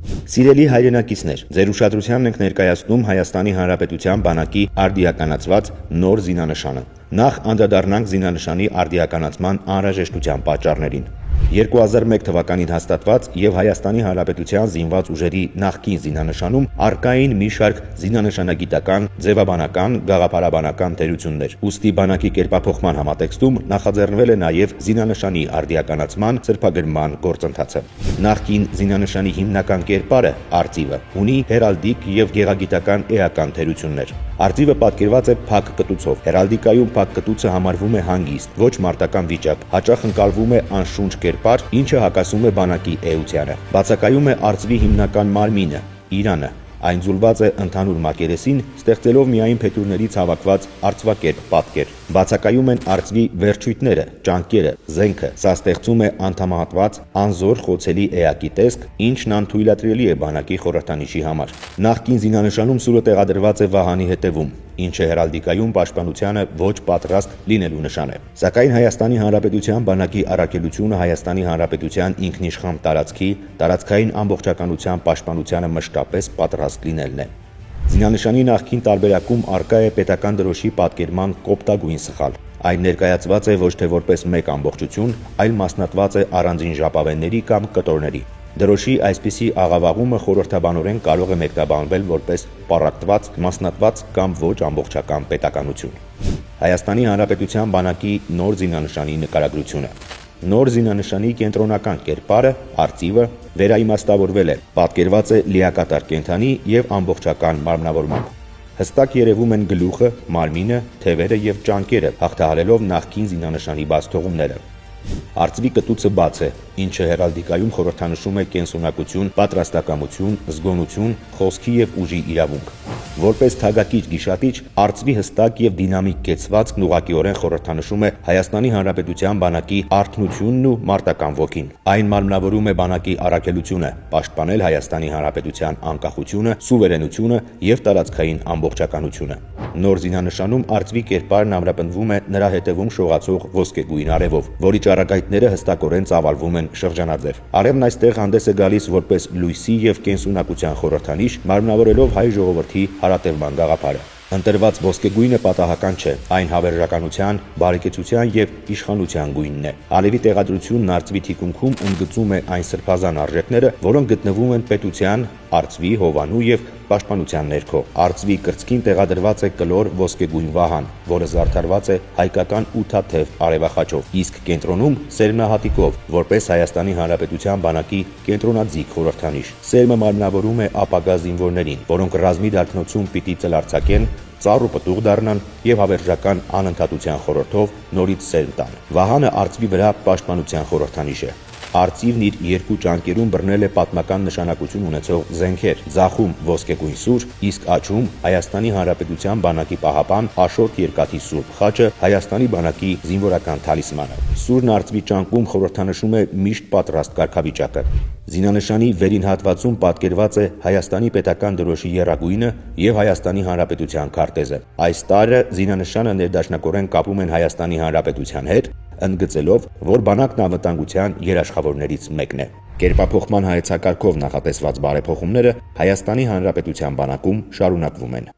Սիրելի հայրենակիցներ, ձեր ուշադրությանն ենք ներկայացնում Հայաստանի Հանրապետության բանակի արդիականացված նոր զինանշանը։ Նախ անդրադառնանք զինանշանի արդիականացման անհրաժեշտության պատճառներին։ 2001 թվականին հաստատված եւ Հայաստանի Հանրապետության զինված ուժերի նախկին զինանշանում արկային մի շարք զինանշանագիտական, ձևաբանական, գաղափարաբանական թերություններ։ Ուստի բանակի կերպափոխման համատեքստում նախաձեռնվել է նաեւ զինանշանի արդիականացման սրբագրման գործընթացը։ Նախկին զինանշանի հիմնական կերպարը արծիվը ունի հերալդիկ եւ գեղագիտական էական թերություններ։ Արծիվը պատկերված է փակ կտուցով։ Հերալդիկայում փակ կտուցը համարվում է հանգիստ, ոչ մարտական վիճակ, հաճախ ընկալվում է անշունչ կերպար, ինչը հակասում է բանակի էությանը։ Բացակայում է արծվի հիմնական մարմինը՝ իրանը։ Այն ձուլված է ընդհանուր մակերեսին, ստեղծելով միայն փետուրներից հավաքված արծվակերպ պատկեր։ Բացակայում են արծվի վերջույթները, ճանկերը, զենքը։ Սա ստեղծում է անդամահատված, անզոր խոցելի էակի տեսք, ինչն անթույլատրելի է բանակի խորհրդանիշի համար։ Նախկին զինանշանում սուրը տեղադրված է վահանի հետևում, ինչը հերալդիկայում պաշտպանությանը ոչ պատրաստ լինելու նշան է։ Սակայն Հայաստանի Հանրապետության բանակի առաքելությունը Հայաստանի Հանրապետության ինքնիշխան տարածքի, տարածքային ամբողջականության պաշտպանությանը մշտապես պատրաստ լինելն է։ Զինանշանի նախկին տարբերակում առկա է պետական դրոշի պատկերման կոպտագույն սխալ։ Այն ներկայացված է ոչ թե որպես մեկ ամբողջություն, այլ մասնատված է առանձին ժապավենների կամ կտորների։ Դրոշի այսպիսի աղավաղումը խորհրդաբանորեն կարող է մեկնաբանվել որպես պառակտված, մասնատված կամ ոչ ամբողջական պետականություն։ Հայաստանի Հանրապետության բանակի նոր զինանշանի նկարագրությունը։ Նոր զինանշանի կենտրոնական կերպարը, արծիվը, վերաիմաստավորվել է, պատկերված է լիակատար կենդանի եւ ամբողջական մարմնավորմամբ։ Հստակ երևում են գլուխը, մարմինը, թևերը եւ ճանկերը, հաղթահարելով նախկին զինանշանի բացթողումները։ Արծվի կտուցը բաց է, ինչը հերալդիկայում խորհրդանշում է կենսունակություն, պատրաստակամություն, զգոնություն, խոսքի եւ ուժի իրավունք։ Որպես թագակիր գիշատիչ, արծվի հստակ եւ դինամիկ կեցվածքն ուղղակիորեն խորհրդանշում է Հայաստանի Հանրապետության բանակի արթնությունն ու մարտական ոգին։ Այն մարմնավորում է բանակի առաքելությունը՝ պաշտպանել Հայաստանի Հանրապետության անկախությունը, սուվերենությունը եւ տարածքային ամբողջականությունը։ Նոր զինանշանում արծվի կերպարն ամրապնդվում է նրա հետևում շողացող ոսկեգույն արևով, որի ճառագայթները հստակորեն ծավալվում են շրջանաձև։ Արևն այստեղ հանդես է գալիս որպես լույսի եւ կենսունակության խորհրդանիշ, մարմնավորելով հայ ժողովրդի հարատևման գաղափարը։ Ընտրված ոսկեգույնը պատահական չէ, այն հավերժականության, բարեկեցության եւ իշխանության գույնն է։ Ալևի տեղադրությունն արծվի թիկունքում ընդգծում է այն սրբազան արժեքները, որոնք գտնվում են պետության, արծվի, հովանու եւ պաշտպանության ներքո։ Արծվի կրծքին տեղադրված է կլոր ոսկեգույն վահան, որը զարդարված է հայկական ութաթև արևախաչով, իսկ կենտրոնում սերմնահատիկով, որպես Հայաստանի Հանրապետության բանակի կենտրոնաձիգ խորհրդանիշ։ Սերմը մարմնավորում է ապագա զինվորներին, որոնք ռազմի դարբնոցում պիտի ծլարձակեն, ծառ ու պտուղ դառնան եւ հավերժական անընդհատության խորհրդով նորից սերմ տան։ Վահանը արծվի վրա պաշտպանության խորհրդանիշ է։ Արծիվն իր երկու ճանկերում բռնել է պատմական նշանակություն ունեցող զենքեր՝ ձախում ոսկեգույն սուր, իսկ աջ Հայաստանի Հանրապետության բանակի պահապան Աշոտ Երկաթի սուրբ խաչը, Հայաստանի բանակի զինվորական թալիսմանը։ Սուրն արծվի ճանկում խորհրդանշում է միշտ պատրաստ կարգավիճակը։ Զինանշանի վերին հատվածում պատկերված է Հայաստանի պետական դրոշի եռագույնը եւ Հայաստանի Հանրապետության քարտեզը։ Այս տարը զինանշանը ներդաշնակորեն կապում են Հայաստանի Հանրապետության հետ, ընդգծելով, որ բանակն անվտանգության երաշխավորներից մեկն է։ Կերպափոխման հայեցակարգով նախատեսված բարեփոխումները Հայաստանի Հանրապետության բանակում շարունակվում են։